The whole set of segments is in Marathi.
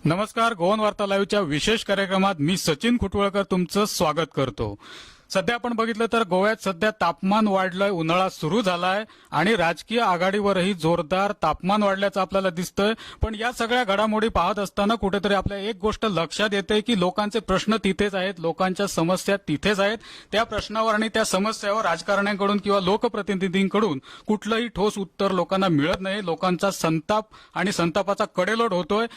नमस्कार. गोवन वार्ता लाईव्हच्या विशेष कार्यक्रमात मी सचिन खुटवळकर तुमचं स्वागत करतो. सध्या आपण बघितलं तर गोव्यात सध्या तापमान वाढलंय, उन्हाळा सुरू झालाय आणि राजकीय आघाडीवरही जोरदार तापमान वाढल्याचं आपल्याला दिसतंय. पण या सगळ्या घडामोडी पाहत असताना कुठेतरी आपल्या एक गोष्ट लक्षात येते की लोकांचे प्रश्न तिथेच आहेत, लोकांच्या समस्या तिथेच आहेत. त्या प्रश्नावर आणि त्या समस्यावर राजकारण्यांकडून किंवा लोकप्रतिनिधींकडून कुठलंही ठोस उत्तर लोकांना मिळत नाही. लोकांचा संताप आणि संतापाचा कडेलोट होतोय.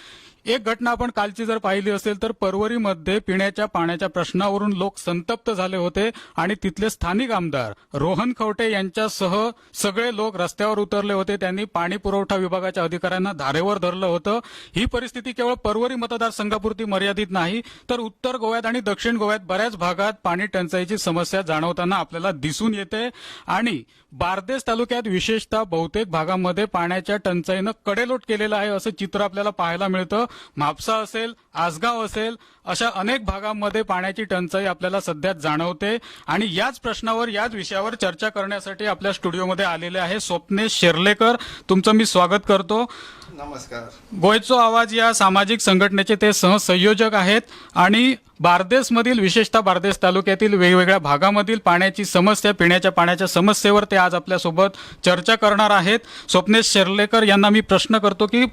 एक घटना आपण कालची जर पाहिली असेल तर परवरीमध्ये पिण्याच्या पाण्याच्या प्रश्नावरून लोक संतप्त झाले होते आणि तिथले स्थानिक आमदार रोहन खवटे यांच्यासह सगळे लोक रस्त्यावर उतरले होते. त्यांनी पाणी पुरवठा विभागाच्या अधिकाऱ्यांना धारेवर धरलं होतं. ही परिस्थिती केवळ परवरी मतदारसंघापुरती मर्यादित नाही, तर उत्तर गोव्यात आणि दक्षिण गोव्यात बऱ्याच भागात पाणी टंचाईची समस्या जाणवताना आपल्याला दिसून येते. आणि बारदेस तालुक्यात विशेषतः बहुतेक भागांमध्ये पाण्याच्या टंचाईनं कडेलोट केलेलं आहे असं चित्र आपल्याला पाहायला मिळतं. म्हापसा असेल, आसगाव असेल, अशा अनेक भागांमध्ये पाण्याची टंचाई आपल्याला सध्या जाणवते. आणि याच प्रश्नावर, याच विषयावर चर्चा करण्यासाठी आपल्या स्टुडिओमध्ये आलेले आहे स्वप्नेश शेर्लेकर. तुमचं मी स्वागत करतो. नमस्कार. गोयचो आवाज या सामाजिक संघटनेचे ते सहसंयोजक आहेत आणि बारदेसमधील, विशेषतः बारदेस तालुक्यातील वेगवेगळ्या भागामधील पाण्याची समस्या, पिण्याच्या पाण्याच्या समस्येवर ते आज आपल्यासोबत चर्चा करणार आहेत. स्वप्नेश शेर्लेकर यांना मी प्रश्न करतो की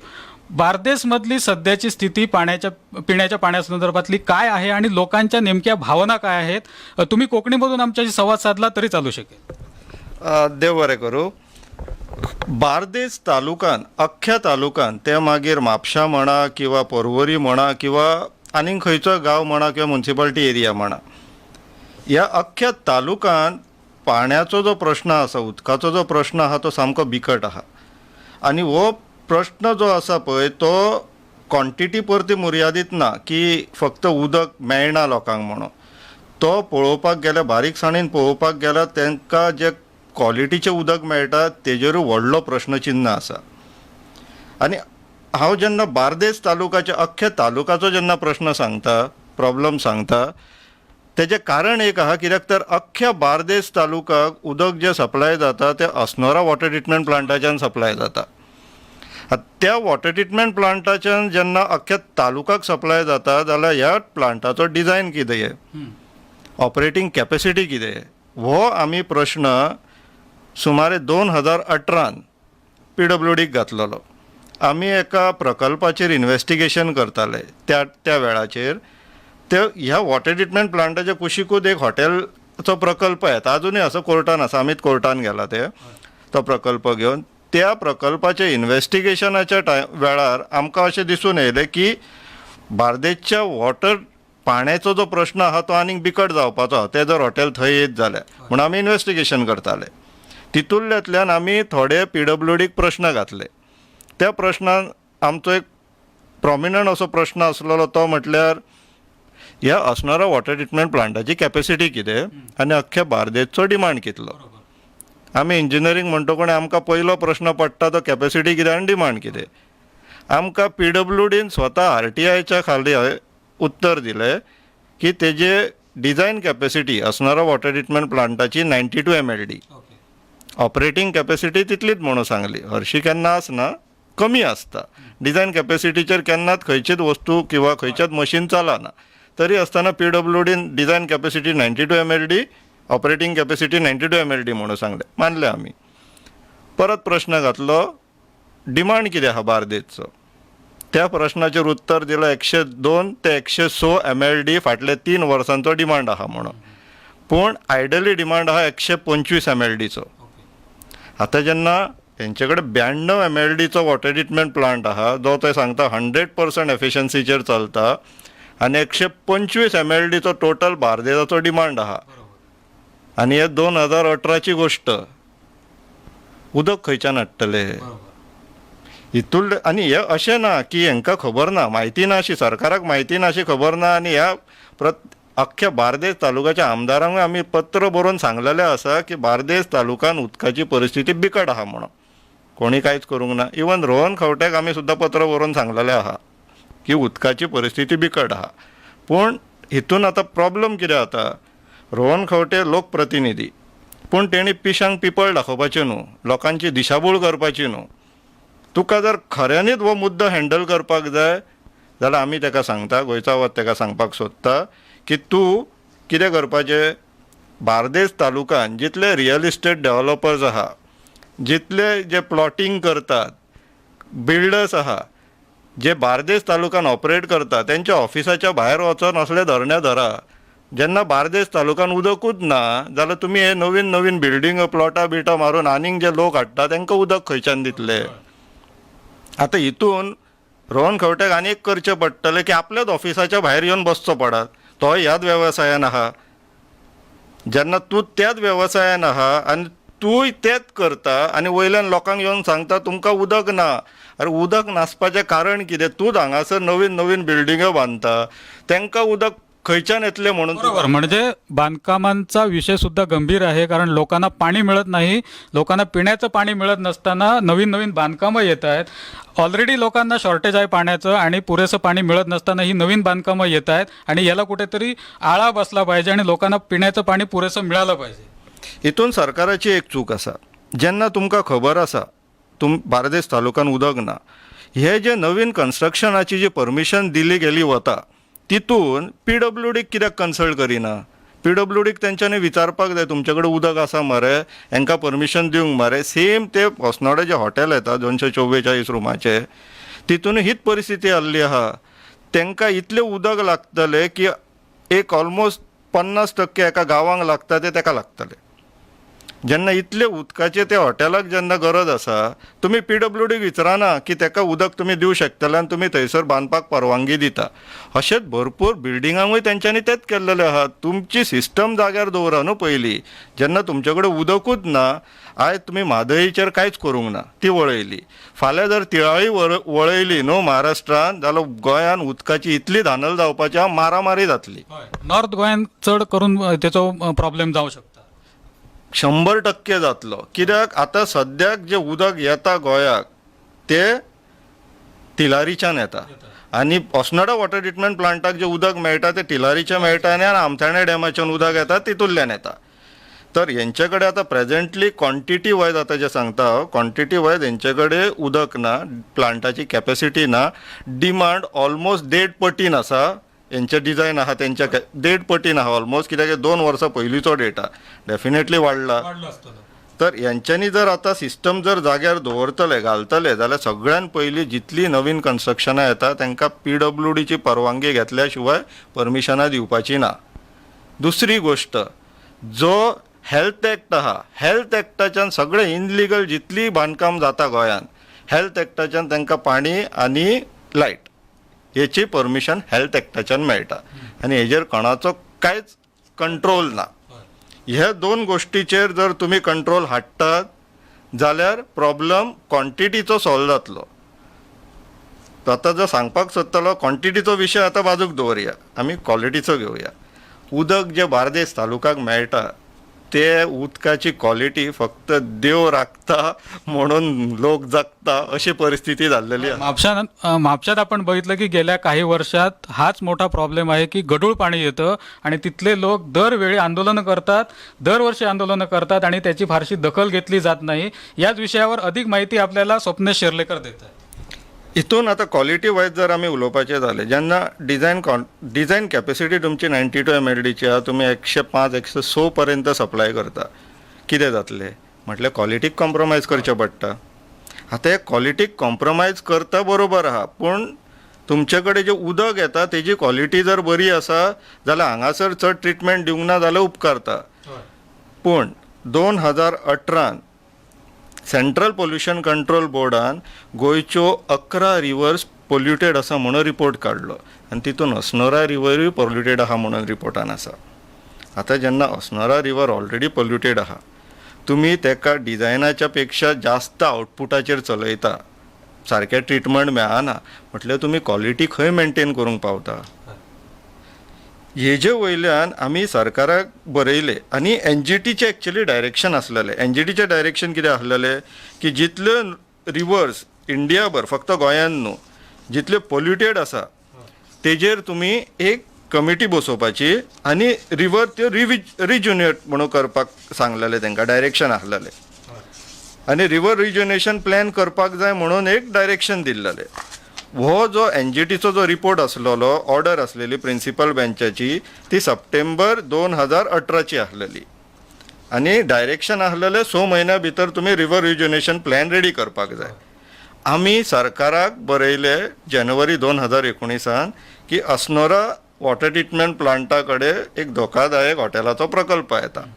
बारदेसमधली सध्याची स्थिती पिण्याच्या पाण्यासंदर्भातली काय आहे आणि लोकांच्या नेमक्या भावना काय आहेत. तुम्ही कोकणीमधून आमच्याशी संवाद साधला तरी चालू शकेल. देव बरें करूं. बारदेस तालुकान, अख्ख्या तालुकान, ते मागीर म्हापशा म्हणा किंवा पर्वरी म्हणा किंवा आनीक खंयचो गांव म्हणा किंवा म्युनिसिपालिटी एरिया म्हणा, ह्या अख्ख्या तालुकान पाण्याचो जो प्रश्न आसा, उदकाचो जो प्रश्न आहा तो सामको बिकट आहा. आनी हो प्रश्न जो आसा पळय तो क्वॉन्टिटी परती मर्यादीत ना की फक्त उदक मेळना लोकांक म्हणून. तो पळोवपाक गेल्यार, बारीकसाणेन पळोवपाक गेल्यार तांकां जे क्वॉलिटीचें उदक मेळटा तेजेरूय व्हडलो प्रश्नचिन्ह आसा. आनी हांव जेन्ना बारदेस तालुकाच्या, अख्ख्या तालुकाचो जेन्ना प्रश्न सांगता, प्रॉब्लम सांगता, तेजें कारण एक आहा. कित्याक तर अख्ख्या बारदेस तालुकाक उदक जे सप्लाय जाता तें अस्नोरा वॉटर ट्रिटमेंट प्लांटाच्यान सप्लाय जाता. त्या वॉटर ट्रिटमेंट प्लांटाच्यान जेन्ना अख्ख्या तालुकाक सप्लाय जाता जाल्यार ह्या प्लांटाचो डिझायन कितें, ऑपरेटींग कॅपॅसिटी कितें, हो आमी प्रश्न सुमारे 2018 PWDक घातलेलो. आमी एका प्रकल्पाचेर इन्व्हेस्टिगेशन करताले त्या वेळाचेर. ते ह्या वॉटर ट्रिटमेंट प्लांटाच्या कुशीकूच एक हॉटेलचो प्रकल्प येता, अजुनूय असो कोर्टान आसा, आमीच कोर्टान गेला तो प्रकल्प घेवन. त्या प्रकल्पाच्या इन्व्हेस्टिगेशनाच्या वेळार आमकां अशें दिसून येयलें की बारदेसच्या वॉटर पाण्याचो जो प्रश्न आहा तो आनीक बिकट जावपाचो ते जर हॉटेल थंय येत जाल्यार. म्हणून आमी इन्व्हेस्टिगेशन करताले. तितूंतल्यान आमी थोडे PWDक प्रश्न घातले. त्या प्रश्नान आमचो एक प्रॉमिनंट असो प्रश्न आसलेलो तो म्हटल्यार ह्या अस्नोरा वॉटर ट्रिटमेंट प्लांटाची कॅपॅसिटी कितें आनी अख्ख्या बारदेसचो डिमांड कितलो. आमी इंजिनियरींग म्हणटकूच आमकां पयलो प्रश्न पडटा तो कॅपॅसिटी कितें आनी डिमांड कितें. आमकां PWDन स्वता RTIच्या खाली उत्तर दिलें की तेजे design capacity Assonora water treatment प्लांटाची 92 MLD, ऑपरेटींग कॅपॅसिटी तितलीच म्हणून सांगली. हरशी केन्ना आसना, कमी आसता. डिझायन कॅपॅसिटीचेर केन्नाच खंयचीच वस्तू किंवा खंयचेच मशीन चलना. तरी आसतना PWDन design capacity 92 MLD, operating capacity 92 MLD म्हणून सांगले. मानले आमी. परत प्रश्न घातलो डिमांड कितें आहा बारदेसचो. त्या प्रश्नाचेर उत्तर दिलें 102 ते 106 MLD फाटल्या 3 वर्सांचो डिमांड आहा म्हणून. पूण आयडली डिमांड आहा 125 MLDचो. आतां जेन्ना तेंचे कडेन 92 MLDचो वॉटर ट्रिटमेंट प्लांट आहा जो ते सांगता 100% एफिशियन्सीचेर चलता आनी 125 MLDचो टोटल बारदेसाचो डिमांड आहा. आनी हे 2018ची गोश्ट. उदक खंयच्यान हाडटले हितून. आनी हे अशें ना की हांकां खबर ना, म्हायती ना अशी, सरकाराक म्हायती ना अशी, खबर ना. आनी ह्या अख्ख्या बारदेस तालुक्याच्या आमदारांकूय आमी पत्र बरोवन सांगलेलें आसा की बारदेस तालुकान उदकाची परिस्थिती बिकट आहा म्हणून. कोणी कांयच करूंक ना. इवन रोहन खवट्याक आमी सुद्दां पत्र बरोवन सांगलेलें आहा की उदकाची परिस्थिती बिकट आहा. पूण हितून आतां प्रॉब्लम कितें जाता, रोहन खवटे लोकप्रतिनिधी, पूण तेणी पिशांक पिपळ दाखोवपाचें न्हू, लोकांची दिशाभूल करपाची न्हू. तुका जर खऱ्यांनीच हो मुद्दो हँडल करपाक जाय जाल्यार आमी ताका सांगता, गोंयचो वत ताका सांगपाक सोदता की तूं कितें करपाचें, बार्देस तालुक्यान जितले रियल इस्टेट डेव्हलपर्स आहा, जितले जे प्लॉटिंग करतात, बिल्डर्स आहा, जे बार्देस तालुक्यान ऑपरेट करता, त्यांच्या ऑफिसाच्या भायर वचोन असले धरणे धरा. जेन्ना बार्देस तालुक्यान उदकूच ना जाल्यार तुमी हे नवीन नवीन बिल्डींग प्लॉटां बिटां मारून आनीक जे लोक हाडटा तांकां उदक खंयच्यान दितले. आतां हितून रोहन खंवटेक आनी एक करचें पडटलें की आपल्याच ऑफिसाच्या भायर येवन बसचो पडात. तो ह्याच वेवसायान आहा. जेन्ना तूं त्याच वेवसायान आहा आनी तूंय तेंच करता आनी वयल्यान लोकांक येवन सांगता तुमकां उदक ना. अरे उदक नासपाचें कारण कितें? तूंच हांगासर नवीन नवीन बिल्डिंग्यो बांदता, तांकां उदक खंयच्यान येतलें म्हणून. बरोबर, म्हणजे बांधकामांचा विषय सुद्धा गंभीर आहे, कारण लोकांना पाणी मिळत नाही. लोकांना पिण्याचं पाणी मिळत नसताना नवीन नवीन बांधकामं येत आहेत. ऑलरेडी लोकांना शॉर्टेज आहे पाण्याचं आणि पुरेसं पाणी मिळत नसताना ही नवीन बांधकामं येत आहेत आणि याला कुठेतरी आळा बसला पाहिजे आणि लोकांना पिण्याचं पाणी पुरेसं मिळालं पाहिजे. हितून सरकाराची एक चूक आसा. जेन्ना तुमकां खबर आसा बार्देस तालुक्यान उदक ना, हे जे नवीन कन्स्ट्रक्शनाची जी परमिशन दिली गेली वता तितून PWDक कित्याक कन्सल्ट करिना? PWDक तेंच्यांनी विचारपाक जाय तुमचे कडेन उदक आसा मरे, हांकां परमिशन दिवंक मरे. सेम ते होसनोडे जे हॉटेल येता 244 रुमाचे, तितून हीच परिस्थिती आसली आहा. तांकां इतलें उदक लागतलें की एक ऑलमोस्ट 50% एका गांवांक लागता ते ताका लागतले. जेन्ना इतले उदकाचे त्या हॉटेलाक जेन्ना गरज आसा, तुमी PWDक विचारना की ताका उदक तुमी दिवं शकतले आनी तुमी थंयसर बांदपाक परवानगी दिता. अशेंच भरपूर बिल्डिंगांकूय तेंच्यांनी तेंच केल्लेलें आहा. तुमची सिस्टम जाग्यार दवरा न्हू पयलीं. जेन्ना तुमचे कडेन उदकूच ना, आयज तुमी म्हादईचेर कांयच करूंक ना, ती वळयली. फाल्यां जर तिळाळी वळयली न्हू महाराष्ट्रांत, जाल्यार गोंयान उदकाची इतली धानल जावपाची आहा, मारामारी जातली. नॉर्थ गोंयान चड करून त्याचो प्रॉब्लेम जावं शकता. 100% जातलो. कित्याक आतां सद्याक जे उदक येता गोंयाक ते तिलारीच्यान येता आनी होसनोडा वॉटर ट्रिटमेंट प्लांटाक जे उदक मेळटा ते तिलारीचें मेळटा आनी आमथाणे डॅमाच्यान उदक येता तितूंतल्यान येता. तर हेंचे कडेन आतां प्रेझेंटली क्वॉन्टिटी वायज आतां जे सांगता हांव, क्वॉन्टिटी वायज हेंचे कडेन उदक ना, प्लांटाची कॅपॅसिटी ना. डिमांड ऑलमोस्ट 1.5 पटीन आसा. हेंचे डिझायन आहा तेंच्या 1.5 पटीन आहा ऑलमोस्ट. कित्याक 2 वर्सां पयलींचो डेटा डेफिनेटली वाडला. तर यांच्यांनी जर आता सिस्टम जर जाग्यार दवरतले घालतले जाल्यार सगळ्यात पयलीं जितली नवीन कन्स्ट्रक्शनां येता तांकां PWDची परवानगी घेतल्या शिवाय परमिशनां दिवपाची ना. दुसरी गोश्ट, जो हेल्थ एक्ट आहा, हेल्थ एक्टाच्यान सगळे इनलिगल जितली बांदकाम जाता गोंयान, हेल्थ एक्टाच्यान तांकां पाणी आनी लायट हेची परमिशन हेल्थ एक्टाच्यान मेळटा आनी हेजेर कोणाचो कांयच कंट्रोल ना. ह्या 2 गोश्टीचेर जर तुमी कंट्रोल हाडटात जाल्यार प्रॉब्लम क्वॉन्टिटीचो सॉल्व जातलो. आतां जो सांगपाक सोदतालो क्वॉन्टिटीचो विशय आतां बाजूक दवरया, आमी क्वॉलिटीचो घेवया. उदक जे बार्देस तालुक्याक मेळटा ते उदकाची क्वॉलिटी फक्त देव राखता म्हणून लोक जगता अशी परिस्थिती जाल्लेली आहे. म्हापशात आपण बघितलं की गेल्या काही वर्षात हाच मोठा प्रॉब्लेम आहे की गढूळ पाणी येतं आणि तिथले लोक दरवेळी आंदोलनं करतात, दरवर्षी आंदोलनं करतात आणि त्याची फारशी दखल घेतली जात नाही. याच विषयावर अधिक माहिती आपल्याला स्वप्नेश शेर्लेकर देत आहेत. हितून आता क्वॉलिटी वायज जर आमी उलोवपाचें जालें, जेन्ना डिझायन कॅपॅसिटी तुमची 92 mLची आहा, तुमी 105 106 पर्यंत सप्लाय करता, कितें जातलें म्हटल्यार क्वॉलिटीक कॉम्प्रोमायज करचें पडटा. आतां हे क्वॉलिटीक कॉम्प्रोमायज करता बरोबर आहा, पूण तुमचे कडेन जें उदक येता तेजी क्वॉलिटी जर बरी आसा जाल्यार हांगासर चड ट्रिटमेंट दिवंक ना जाल्यार उपकारता. पूण 2018 सेंट्रल पोल्युशन कंट्रोल बोर्डान गोंयच्यो 11 रिवर्स पोल्युटेड आसा म्हणून रिपोर्ट काडलो आनी तितून अस्नोरा रिवरूय पोल्युटेड आहा म्हणून रिपोर्टान आसा. आतां जेन्ना अस्नोरा रिवर ऑलरेडी पोल्युटेड आहा, तुमी तेका डिझायनाच्या पेक्षा जास्त आउटपुटाचेर चलयता, सारकें ट्रिटमेंट मेळना म्हटल्यार तुमी क्वॉलिटी खंय मेंटेन करूंक पावता. हेजे वयल्यान आमी सरकाराक बरयले आनी NGTचे एक्चुअली डायरेक्शन आसलेलें. NGTचें डायरेक्शन कितें आसलेलें की जितले रिवर्स इंडियाभर, फक्त गोंयान न्हू, जितले पोल्युटेड आसा तेजेर तुमी एक कमिटी बसोवपाची आनी रिवर त्यो रिज्युनेट म्हणून करपाक सांगलेलें, तांकां डायरेक्शन आसलेलें. आनी रिवर रिज्युनेशन प्लॅन करपाक जाय म्हणून एक डायरेक्शन दिल्लेलें. हो जो NGTचो जो रिपोर्ट असलेलो ऑर्डर असलेली प्रिन्सिपल बेंचाची ती सप्टेंबर 2018ची आसलेली आनी डायरेक्शन आसलेले 6 म्हयन्या भितर तुमी रिवर रिज्युनेशन प्लॅन रेडी करपाक जाय. आमी सरकाराक बरयले जानेवारी 2019 की अस्नोरा वॉटर ट्रिटमेंट प्लांटा कडेन एक धोकादायक हॉटेलाचो प्रकल्प येता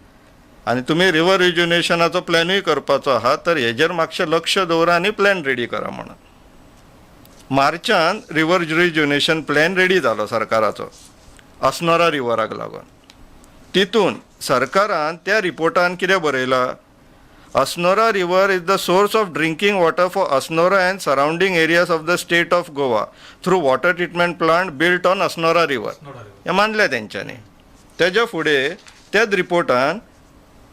आनी तुमी रिवर रिज्युनेशनाचो प्लॅनूय करपाचो आहा तर हेजेर मातशें लक्ष दवरा आनी प्लॅन रेडी करा म्हणून. मार्चान रिवर रिज्युनेशन प्लॅन रेडी जालो सरकाराचो अस्नोरा रिवराक लागून. तितून सरकारान त्या रिपोर्टान कितें बरयलां, Assonora river is the source of drinking water for Assonora and surrounding areas of the state of Goa through water treatment plant built on Assonora river. हें मानलें तेंच्यांनी. तेज्या फुडें त्याच रिपोर्टान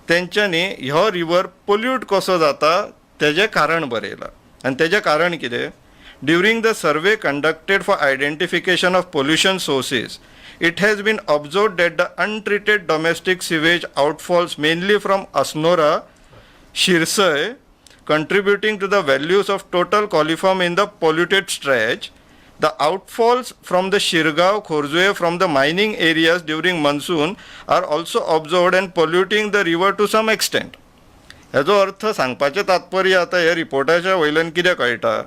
तेंच्यांनी हो रिवर पोल्यूट कसो जाता तेजें कारण बरयलां. आनी तेजें कारण कितें, during the survey conducted for identification of pollution sources it has been observed that the untreated domestic sewage outfalls mainly from Asnora, Shirsai, contributing to the values of total coliform in the polluted stretch. The outfalls from the Shirgaon, Khorzue from the mining areas during monsoon are also observed and polluting the river to some extent. हेजो अर्थ सांगपाचें तात्पर्य आतां ह्या रिपोर्टाच्या वयल्यान कितें कळटा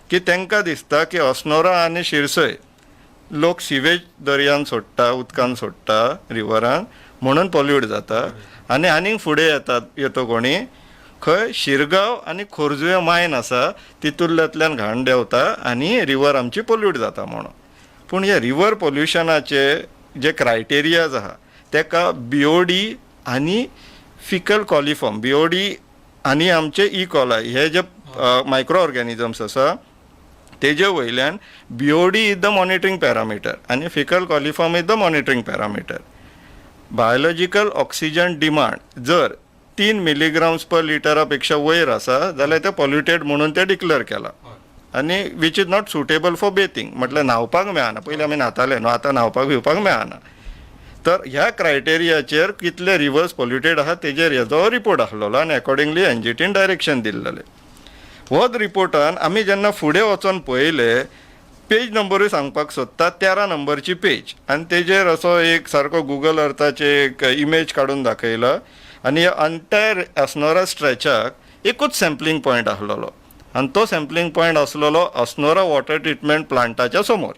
की तांकां दिसता की अस्नोरा आनी शिरसय लोक सिवेज दर्यान सोडटा, उदकान सोडटा रिवरान म्हणून पोल्यूट जाता. आनी आनीक फुडें येतो कोणी खंय शिरगांव आनी खोर्जुवे मायन आसा तितूंतल्यातल्यान घाण देंवता आनी रिवर आमची पोल्यूट जाता म्हणून. पूण हे रिवर पोल्युशनाचे जे क्रायटेरियाज आहा तेका BOD आनी फिकल कॉलिफॉर्म, BOD आनी आमचे इकॉलाई हे जे मायक्रो ऑर्गॅनिजम्स आसा तेजे वयल्यान BOD is the monitoring parameter आनी fecal coliform is the monitoring parameter. Biological oxygen demand जर 3 मिलीग्राम्स पर लिटरा पेक्षा वयर आसा जाल्यार ते पॉल्युटेड म्हणून ते डिक्लेअर केला आनी which is not suitable for bathing. म्हटल्यार न्हांवपाक मेळना. पयलीं आमी न्हाताले न्हू, आतां न्हांवपाक बिवपाक मेळना. तर ह्या क्रायटेरियाचेर कितले रिवर्स पॉल्युटेड आहा तेजेर हेजो रिपोर्ट आसलेलो आनी अकॉर्डिंगली NGTन डायरेक्शन दिल्लेलें. होच रिपोर्टान आमी जेन्ना फुडें वचोन पळयले पेज नंबरूय सांगपाक सोदता 13 नंबरची पेज आनी तेजेर असो एक सारको गुगल अर्थाचे एक इमेज काडून दाखयला आनी ह्या अंटायर अस्नोरा स्ट्रेचाक एकूच सॅम्पलिंग पॉयंट आसलेलो आनी तो सॅम्पलिंग पॉयंट आसलेलो अस्नोरा वॉटर ट्रिटमेंट प्लांटाच्या समोर.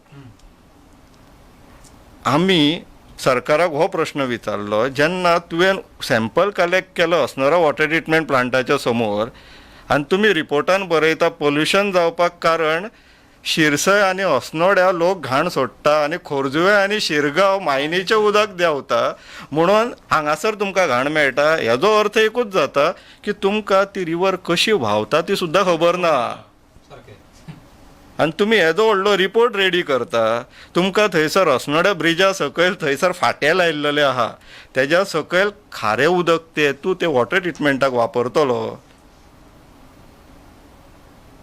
आमी सरकाराक हो प्रश्न विचारलो, जेन्ना तुवें सॅम्पल कलेक्ट केलो अस्नोरा वॉटर ट्रिटमेंट प्लांटाच्या समोर आनी तुमी रिपोर्टान बरयता पोल्युशन जावपाक कारण शिरसय आनी अस्नोड्या लोक घाण सोडटा आनी खोर्जुवे आनी शिरगांव मायनीचें उदक देंवता म्हणून हांगासर तुमकां घाण मेळटा. हेजो अर्थ एकूच जाता की तुमकां ती रिवर कशी व्हांवता ती सुद्दां खबर ना आनी तुमी येदो व्हडलो रिपोर्ट रेडी करता. तुमकां थंयसर अस्नोड्या ब्रिजा सकयल थंयसर फाटे लायिल्ले आहा तेज्या सकयल खारें उदक तूं ते वॉटर ट्रिटमेंटाक वापरतलो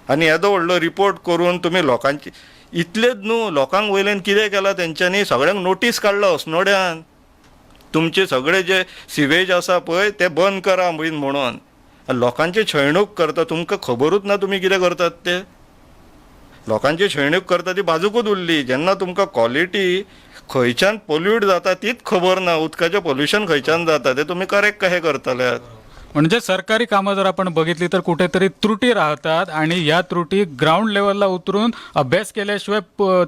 आनी येदो व्हडलो रिपोर्ट करून तुमी लोकांची इतलेच न्हू लोकांक वयल्यान कितें केलां तेंच्यांनी सगळ्यांक नोटीस काडला अस्नोड्यान तुमचे सगळे जे सिवेज आसा पळय ते बंद करा बीन म्हणून. लोकांची छळणूक करता तुमकां खबरूच ना तुमी कितें करतात ते. लोकांची छळणूक करता ती बाजूकूच उरली. जेन्ना तुमकां क्वॉलिटी खंयच्यान पोल्यूट जाता तीच खबर ना, उदकाचें पोल्युशन खंयच्यान जाता ते तुमी करेक्ट कशें करतले. म्हणजे सरकारी कामं जर आपण बघितली तर कुठेतरी त्रुटी राहतात आणि या त्रुटी ग्राउंड लेवलला उतरून अभ्यास केल्याशिवाय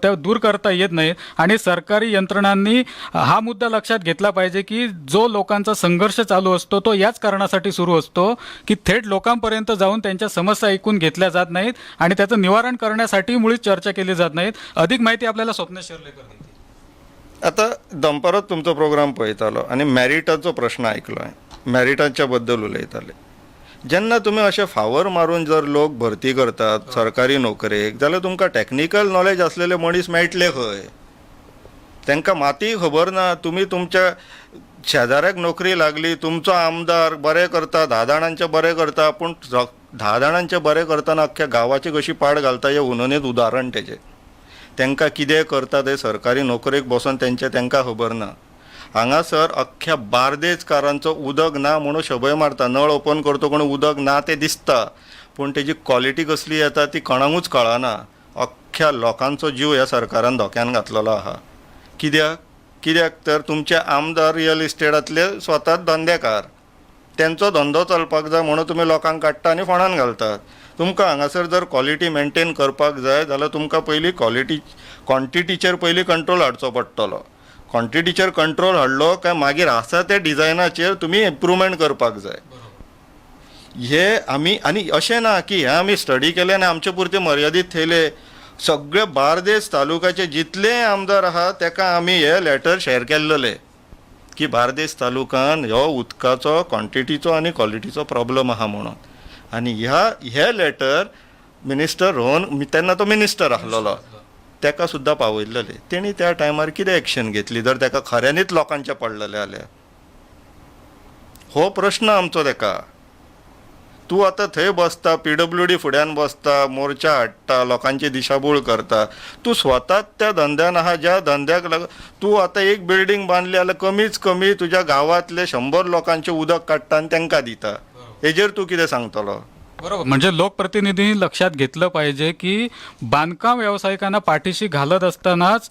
त्या दूर करता येत नाहीत. आणि सरकारी यंत्रणांनी हा मुद्दा लक्षात घेतला पाहिजे की जो लोकांचा संघर्ष चालू असतो तो याच कारणासाठी सुरू असतो की थेट लोकांपर्यंत जाऊन त्यांच्या समस्या ऐकून घेतल्या जात नाहीत आणि त्याचं निवारण करण्यासाठी मुळीच चर्चा केली जात नाहीत. अधिक माहिती आपल्याला स्वप्न शेरलेकर देतील. आता दनपारच तुमचो प्रोग्राम पळयतालो आनी मॅरिटाचो प्रश्न आयकलो हांवें. मॅरिटाच्या बद्दल उलयताले. जेन्ना तुमी अशें फावर मारून जर लोक भरती करतात सरकारी नोकरेक जाल्यार तुमकां टॅक्निकल नॉलेज आसलेले मनीस मेळटले खंय. तांकां मातूय खबर ना. तुमी तुमच्या शेजाऱ्याक नोकरी लागली, तुमचो आमदार बरें करता, 10 जाणांचें बरें करता, पूण 10 जाणांचें बरें करतना अख्ख्या गांवाची कशी पाड घालता हें उननीत उदाहरण तेजें. तांकां कितें करता ते सरकारी नोकरेक बसून तांकां खबर ना. हांगासर अख्ख्या बार्देजकारांचो उदक ना म्हणून शबय मारता. नळ ओपन करता कोण उदक ना तें दिसता पूण तेजी क्वॉलिटी कसली येता ती कोणाकूच कळना. अख्ख्या लोकांचो जीव ह्या सरकारान धोक्यान घातलेलो आहा. कित्याक तर तुमचे आमदार रियल इस्टेटातले स्वताच धंदेकार, त्यांचो धंदो चलपाक जाय म्हणून तुमी लोकांक काडटा आनी फोंडान घालतात. तुमकां हांगासर जर क्वॉलिटी मेंटेन करपाक जाय जाल्यार तुमकां पयलीं क्वॉन्टिटीचेर पयलीं कंट्रोल हाडचो पडटलो. क्वॉन्टिटीचेर कंट्रोल हाडलो काय मागीर आसा ते डिझायनाचेर तुमी इम्प्रुवमेंट करपाक जाय. हे आमी आनी अशें ना की हे आमी स्टडी केले आनी आमचे पुरते मर्यादीत थेयले. सगळे बार्देस तालुक्याचे जितले आमदार आहा ताका आमी हे लेटर शेअर केल्लेले की बार्देस तालुकान ह्यो उदकाचो क्वॉन्टिटीचो आनी क्वॉलिटीचो प्रॉब्लम आहा म्हणून. आनी हे लेटर मिनिस्टर रोहन तेन्ना तो मिनिस्टर आसलेलो ताका सुद्दां पावयल्लेले. तेणी त्या टायमार कितें एक्शन घेतली जर ताका खऱ्यांनीच लोकांचे पडलेले जाल्यार? हो प्रश्न आमचो ताका. तूं आतां थंय बसता, PWD फुड्यान बसता, मोर्चा हाडटा, लोकांची दिशाभूल करता. तूं स्वताच त्या धंद्यान आहा ज्या धंद्याक लागून तूं आतां एक बिल्डींग बांदली जाल्यार कमीच कमी तुज्या गांवांतले 100 लोकांचें उदक काडटा आनी तांकां दिता. हेजेर तूं कितें सांगतलो? बरोबर. म्हणजे लोकप्रतिनिधींनी लक्षात घेतलं पाहिजे की बांधकाम व्यावसायिकांना पाठीशी घालत असतानाच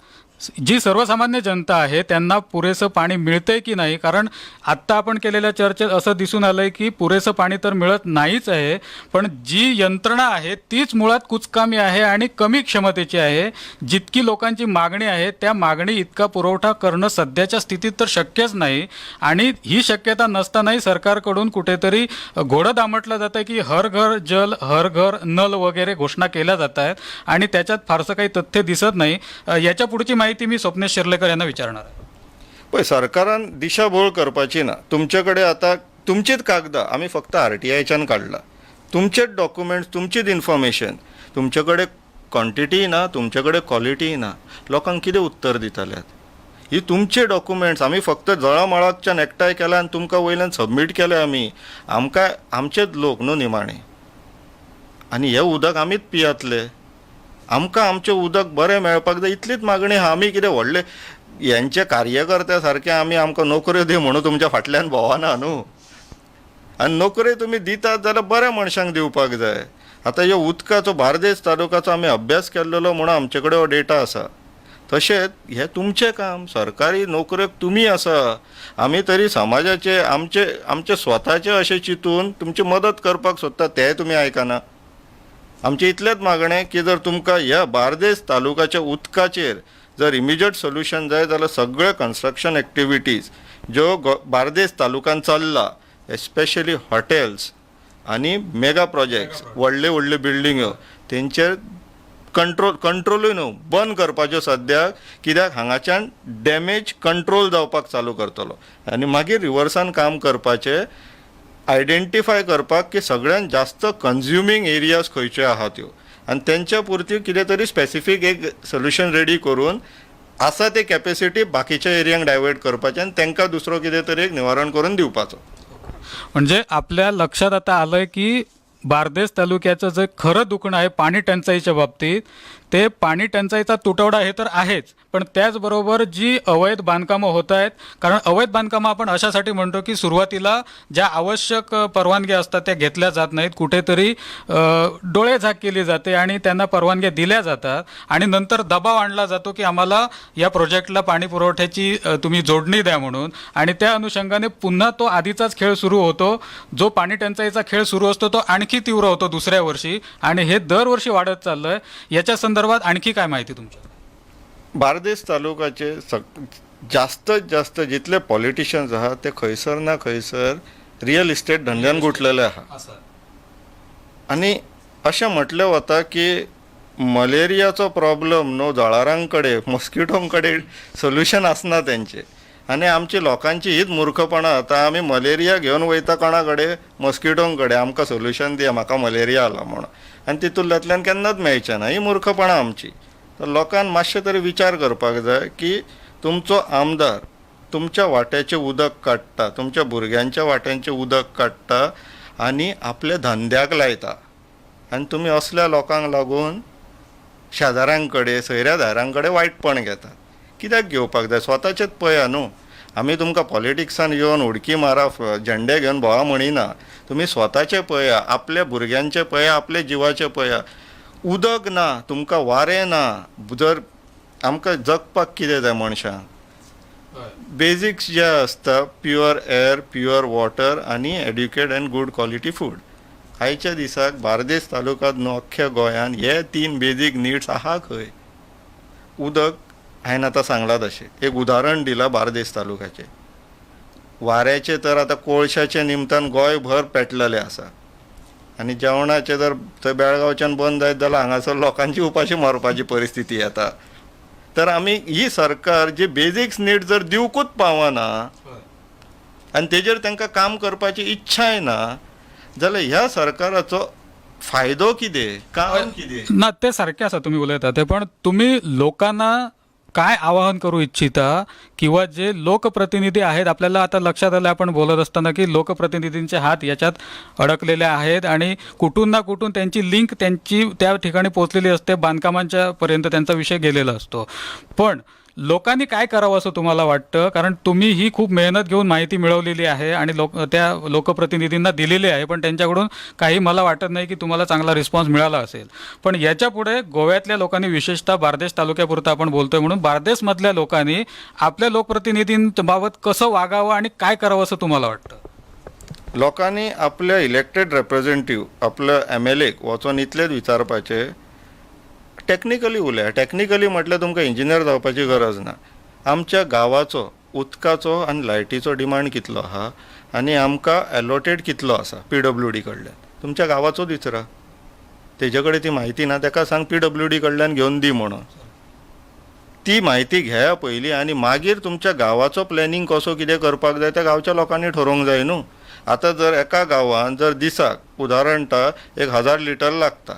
जी सर्वसामान्य जनता आहे त्यांना पुरेसं पाणी मिळतंय की नाही. कारण आत्ता आपण केलेल्या चर्चेत असं दिसून आलंय की पुरेसं पाणी तर मिळत नाहीच आहे, पण जी यंत्रणा आहे तीच मुळात कुचकामी आहे आणि कमी क्षमतेची आहे. जितकी लोकांची मागणी आहे त्या मागणी इतका पुरवठा करणं सध्याच्या स्थितीत तर शक्यच नाही. आणि ही शक्यता नसतानाही सरकारकडून कुठेतरी घोडं दामटलं जातं की हर घर जल, हर घर नल वगैरे घोषणा केल्या जात आहेत आणि त्याच्यात फारसं काही तथ्य दिसत नाही. याच्या पुढची माहिती मी स्वप्नेश शिर्लेकर यांना विचारणार आहे. पळय, सरकारान दिशाभूल करपाची ना. तुमचे कडेन आतां तुमचीच कागदां आमी फक्त RTIच्यान काडला, तुमचेच डॉक्युमेंट्स, तुमचीच इन्फॉर्मेशन. तुमचे कडेन क्वॉन्टिटी ना, तुमचे कडेन क्वॉलिटी ना. लोकांक कितें उत्तर दिताल्यात? ही तुमचे डॉक्युमेंट्स आमी फक्त जळमाळाच्यान एकठांय केला आनी तुमकां वयल्यान सबमीट केले आमी. आमकां आमचेच लोक न्हू निमाणे, आनी हें उदक आमीच पियातले. आमकां आमचें उदक बरें मेळपाक जाय इतलीच मागणी आहा. आमी कितें व्हडले हेंचे कार्यकर्ते सारके आमकां नोकऱ्यो दी म्हणून तुमच्या फाटल्यान भोवना न्हू. आनी नोकऱ्यो तुमी दितात जाल्यार बऱ्या मनशांक दिवपाक जाय. आतां ह्यो उदकाचो बार्देस तालुक्याचो आमी अभ्यास केल्लो म्हणून आमचे कडेन हो डेटा आसा. तशेंच हें तुमचें काम. सरकारी नोकऱ्योक तुमी आसा. आमी तरी समाजाचे आमचे स्वताचे अशें चिंतून तुमची मदत करपाक सोदता, तें तुमी आयकना. आमचे इतलेंच मागणें की जर तुमकां ह्या बार्देस तालुक्याच्या उदकाचेर जर इमिजिएट सोल्युशन जाय जाल्यार सगळे कन्स्ट्रक्शन एक्टिविटीज ज्यो बार्देस तालुक्यान चल्ला, एस्पेशली हॉटेल्स आनी मेगा प्रोजेक्ट्स, व्हडले बिल्डिंग्यो, तेंचेर कंट्रोलूय न्हू बंद करपाच्यो सद्याक. कित्याक हांगाच्यान डॅमेज कंट्रोल जावपाक चालू करतलो आनी मागीर रिवर्सान काम करपाचें, आयडेंटिफाय करपाक की सगळ्यान जास्त कन्झ्युमींग एरियाज खंयचे आहात त्यो आनी तेंच्या पुरती कितें तरी स्पेसिफीक एक सोल्युशन रेडी करून आसा ते कॅपेसिटी बाकीच्या एरियांक डायवर्ट करपाचें आनी तांकां दुसरो कितें तरी एक निवारण करून दिवपाचो. म्हणजे आपल्या लक्षात आता आलंय की बार्देस तालुक्याचं जे खरं दुखणं आहे पाणी टंचाईच्या बाबतीत, ते पाणी टंचाईचा तुटवडा हे तर आहेच, पण त्याचबरोबर जी अवैध बांधकामं होत आहेत. कारण अवैध बांधकामं आपण अशासाठी म्हणतो की सुरुवातीला ज्या आवश्यक परवानग्या असतात त्या घेतल्या जात नाहीत, कुठेतरी डोळेझाक केली जाते आणि त्यांना परवानग्या दिल्या जातात आणि नंतर दबाव आणला जातो की आम्हाला या प्रोजेक्टला पाणी पुरवठ्याची तुम्ही जोडणी द्या म्हणून. आणि त्या अनुषंगाने पुन्हा तो आधीचाच खेळ सुरू होतो. जो पाणी टंचाईचा खेळ सुरू असतो तो आणखी तीव्र होतो दुसऱ्या वर्षी आणि हे दरवर्षी वाढत चाललंय. याच्या संदर्भात आणखी काय माहिती तुमच्या? बार्देस तालुक्याचे जास्तीत जास्त जितले पॉलिटिशियन्स आहात ते खंयसर ना खंयसर रियल इस्टेट धंद्यान गुंतलेले आहात. आनी अशें म्हटलें वता की मलेरियाचो प्रॉब्लम न्हू जळारां कडेन, मॉस्किटों कडेन सोल्युशन आसना तेंचे. आनी आमची लोकांची हीच मुर्खपणां आतां. आमी मलेरिया घेवन वयता कोणा कडेन? मॉस्किटों कडेन. आमकां सोल्युशन दिया, म्हाका मलेरिया जाला म्हणून, आनी तितूंतल्यान केन्नाच मेळचें ना. ही मुर्खपणां आमची. तर लोकांन मातशें तरी विचार करपाक जाय की तुमचो आमदार तुमच्या वाट्याचें उदक काडटा, तुमच्या भुरग्यांच्या वाट्यांचें उदक काडटा आनी आपल्या धंद्याक लायता, आनी तुमी असल्या लोकांक लागून शेजाऱ्यां कडेन, सयऱ्यादारां कडेन वायटपण घेतात. कित्याक घेवपाक जाय? स्वताचेच पळया न्हू. आमी तुमकां पॉलिटिक्सान येवन उडकी मारा, झेंडे घेवन भोंवा म्हणिना. तुमी स्वताचें पळया, आपल्या भुरग्यांचें पळया, आपल्या जिवाचें पळया. उदक ना, तुमकां वारें ना, जर आमकां जगपाक कितें जाय मनशांक, बेजिक्स जे आसता प्युअर एअर, प्युअर वॉटर आनी educate and good quality food. आयच्या दिसाक बार्देस तालुक्यांत न्हू अख्ख्या गोंयांत हे 3 बेजीक नीड्स आहा खंय. उदक हांवें आतां सांगलां तशें एक उदाहरण दिलां बार्देस तालुक्याचें. वाऱ्याचें तर आतां कोळशाच्या निमतान गोंयभर पेटलेलें आसा आनी जेवणाचें जर थंय बेळगांवच्यान बंद जायत जाल्यार हांगासर लोकांची उपाशी मरपाची परिस्थिती येता. तर आमी ही सरकार जी बेजिक्स नीड जर दिवकूच पावना आनी तेजेर तांकां काम करपाची इच्छाय ना जाल्यार ह्या सरकाराचो फायदो कितें, काम कितें. ना ते सारखे आसा तुम्ही उलयता ते, पण तुम्ही लोकांना काय आवाहन करू इच्छिता किंवा जे लोकप्रतिनिधी आहेत, आपल्याला आता लक्षात आलं आपण बोलत असताना की लोकप्रतिनिधींचे हात याच्यात अडकलेले आहेत आणि कुठून ना कुठून त्यांची लिंक त्यांची त्या ठिकाणी पोहोचलेली असते, बांधकामांच्या पर्यंत त्यांचा विषय गेलेला असतो. पण लोकांनी काय करावं असं तुम्हाला वाटतं? कारण तुम्ही ही खूप मेहनत घेऊन माहिती मिळवलेली आहे आणि त्या लोकप्रतिनिधींना दिलेली आहे, पण त्यांच्याकडून काही मला वाटत नाही की तुम्हाला चांगला रिस्पॉन्स मिळाला असेल. पण याच्या पुढे गोव्यातल्या लोकांनी, विशेषतः बार्देस तालुक्यापुरतं आपण बोलतोय म्हणून, बार्देसमधल्या लोकांनी आपल्या लोकप्रतिनिधींबाबत कसं वागावं आणि काय करावं असं तुम्हाला वाटतं? लोकांनी आपल्या इलेक्टेड रेप्रेझेंटेटिव्ह, आपलं MLA वचून इतलेच विचारपाचे, टॅक्निकली उलया. टॅक्निकली म्हटल्यार तुमकां इंजिनियर जावपाची गरज ना. आमच्या गांवाचो उदकाचो आनी लायटीचो डिमांड कितलो आहा आनी आमकां एलोटेड कितलो आसा PWD कडल्यान, तुमच्या गांवाचो विचारा. तेजे कडेन ती म्हायती ना, ताका सांग PWD कडल्यान घेवन दी म्हणून. ती म्हायती घेया पयलीं आनी मागीर तुमच्या गांवाचो प्लॅनिंग कसो कितें करपाक जाय तें गांवच्या लोकांनी ठरोवंक जाय न्हू. आतां जर एका गांवांत जर दिसाक उदाहरणता 1000 लिटर लागता,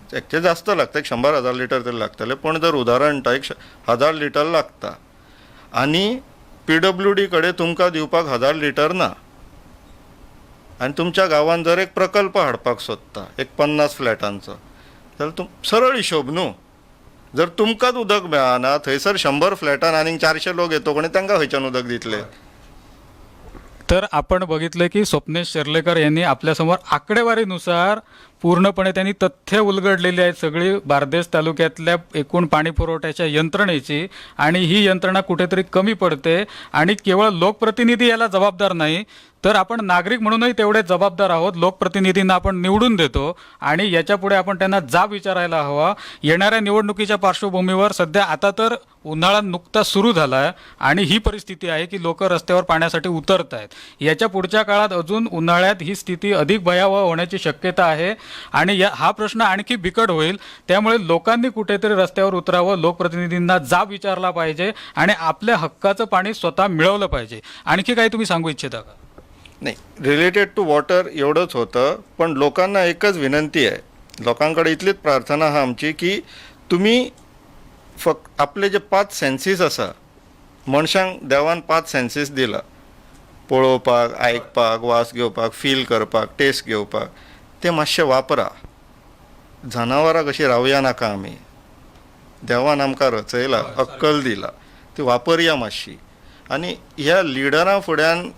एक्चुअली जास्त लागता, 100,000 लिटर तरी लागतले, पण जर उदाहरणता 1000 लिटर लागता आनी PWD कडेन तुमकां दिवपाक 1000 लिटर ना आनी तुमच्या गांवांत जर एक प्रकल्प हाडपाक सोदता एक 50 फ्लॅटांचो, जाल्यार सरळ हिशोब न्हू. जर तुमकांच उदक मेळना, थंयसर 100 फ्लॅटान आनीक 400 लोक येतो कोणी, तांकां खंयच्यान उदक दितले? तर आपण बघितलं की स्वप्नेश शेर्लेकर यांनी आपल्यासमोर आकडेवारीनुसार पूर्णपणे त्यांनी तथ्य उलगडलेली आहेत सगळी बार्देस तालुक्यातल्या एकूण पाणी पुरवठ्याच्या यंत्रणेची, आणि ही यंत्रणा कुठेतरी कमी पडते. आणि केवळ लोकप्रतिनिधी याला जबाबदार नाही, तर आपण नागरिक म्हणूनही तेवढे जबाबदार आहोत. लोकप्रतिनिधींना आपण निवडून देतो आणि याच्यापुढे आपण त्यांना जाब विचारायला हवा. येणाऱ्या निवडणुकीच्या पार्श्वभूमीवर सध्या आता तर उन्हाळा नुकताच सुरू झाला आहे आणि ही परिस्थिती आहे की लोक रस्त्यावर पाण्यासाठी उतरत आहेत. याच्या पुढच्या काळात अजून उन्हाळ्यात ही स्थिती अधिक भयावह होण्याची शक्यता आहे आणि हा प्रश्न आणखी बिकट होईल. त्यामुळे लोकांनी कुठेतरी रस्त्यावर उतरावं, लोकप्रतिनिधींना जाब विचारला पाहिजे आणि आपल्या हक्काचं पाणी स्वतः मिळवलं पाहिजे. आणखी काही तुम्ही सांगू इच्छिता का? नाही, रिलेटेड टू वॉटर एवढंच होतं, पण लोकांना एकच विनंती आहे, लोकांकडे इतलीच प्रार्थना आहा आमची की तुम्ही फक्त आपले जे 5 सेन्सीस आसा, मनशांक देवान 5 सेन्सीस दिला, पळोवपाक, आयकपाक, वास घेवपाक, फील करपाक, टेस्ट घेवपाक, ते मातशे वापरा. जनावरां कशी रावया नाका आमी. देवान आमकां रचयला, अक्कल दिला, ती वापरया मातशी. आनी ह्या लिडरां फुड्यान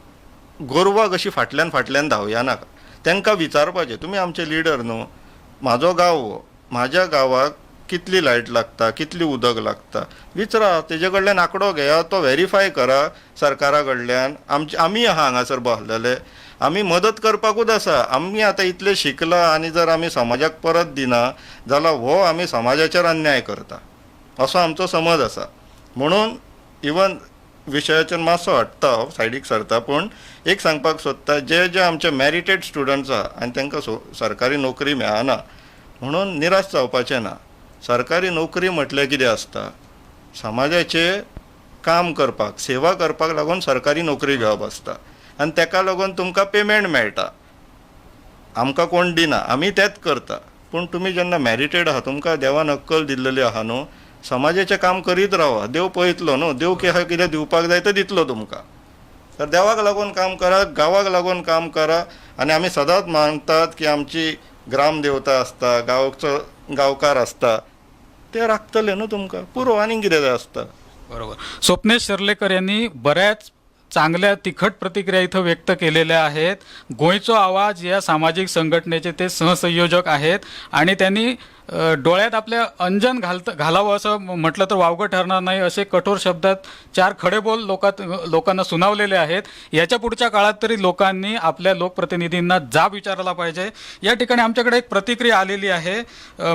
गोरवां कशी फाटल्यान फाटल्यान धांवया नाका. तांकां विचारपाचें, तुमी आमचे लिडर न्हू, म्हाजो गांव हो, म्हाज्या गांवाक कितली लायट लागता, कितली उदक लागता, विचारा. तेजे कडल्यान आंकडो घेया, तो व्हेरीफाय करा सरकारा कडल्यान. आमी आहा हांगासर बसलेले, आमी मदत करपाकूच आसा. आमी आतां इतले शिकला आनी जर आमी समाजाक परत दिना जाल्यार हो आमी समाजाचेर अन्याय करता, असो आमचो समज आसा. म्हणून इवन विशयाचेर मातसो हट्टा, सायडीक सरता, पूण एक सांगपाक सोदता, जे आमचे मॅरिटेड स्टुडंट्स आहा आनी तांकां सरकारी नोकरी मेळना म्हणून निराश जावपाचें ना. सरकारी नोकरी म्हटल्यार कितें आसता, समाजाचे काम करपाक, सेवा करपाक लागून सरकारी नोकरी घेवप आसता आनी ताका लागून तुमकां पेमेंट मेळटा. आमकां कोण दिना, आमी तेंच करता. पूण तुमी जेन्ना मॅरिटेड आहा, तुमकां देवान अक्कल दिल्लेली आहा न्हू, समाजाचें काम करीत रावा. देव पळयतलो न्हू, देव कितें दिवपाक जाय तो दितलो तुमकां. तर देवाक लागून काम करा, गांवाक लागून काम करा. आनी आमी सदांच मानतात की आमची ग्रामदेवता आसता, गांवचो गांवकार आसता, ते राखतले न्हू तुमकां पुरो, आनीक कितें जाय आसता. बरोबर. स्वप्नेश शेर्लेकर यांनी बऱ्याच चांगल्या तिखट प्रतिक्रिया इथं व्यक्त केलेल्या आहेत. गोयचो आवाज या सामाजिक संघटनेचे ते सहसंयोजक आहेत आणि त्यांनी डोळ्यात आपल्या अंजन घालावं असं म्हटलं तर वावगं ठरणार नाही असे कठोर शब्दात 4 खडे बोल लोकांना सुनावलेले आहेत. याच्या पुढच्या काळात तरी लोकांनी आपल्या लोकप्रतिनिधींना जाब विचारला पाहिजे. या ठिकाणी आमच्याकडे एक प्रतिक्रिया आलेली आहे.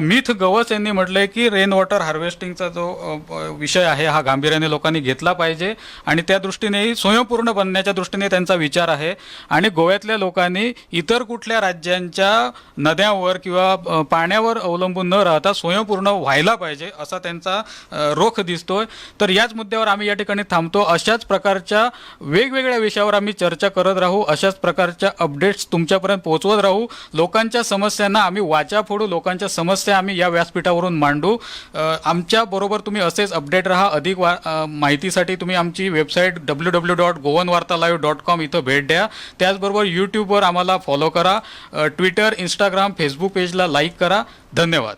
मिथ गवस यांनी म्हटलंय की रेन वॉटर हार्वेस्टिंगचा जो विषय आहे हा गांभीर्याने लोकांनी घेतला पाहिजे आणि त्या दृष्टीनेही स्वयंपूर्ण बनण्याच्या दृष्टीने त्यांचा विचार आहे. आणि गोव्यातल्या लोकांनी इतर कुठल्या राज्यांच्या नद्यांवर किंवा पाण्यावर अवलंबून न राहता स्वयंपूर्ण व्हायला पाहिजे असा त्यांचा रोख दिसतोय. तर याच मुद्द्यावर आम्ही या ठिकाणी थांबतो. अशाच प्रकारच्या वेगवेगळ्या विषयावर आम्ही चर्चा करत राहू. अशाच प्रकारच्या अपडेट्स तुमच्यापर्यंत पोहोचवत राहू. लोकांच्या समस्यांना आम्ही वाचा फोडू. लोकांच्या समस्या आम्ही या व्यासपीठावरून मांडू. आमच्या बरोबर तुम्ही असेच अपडेट राहा. अधिक माहितीसाठी तुम्ही आमची वेबसाईट www.goanwartalive.com इथं भेट द्या. त्याचबरोबर यूट्यूबवर आम्हाला फॉलो करा. ट्विटर, इंस्टाग्राम, फेसबुक पेजला लाईक करा. धन्यवाद.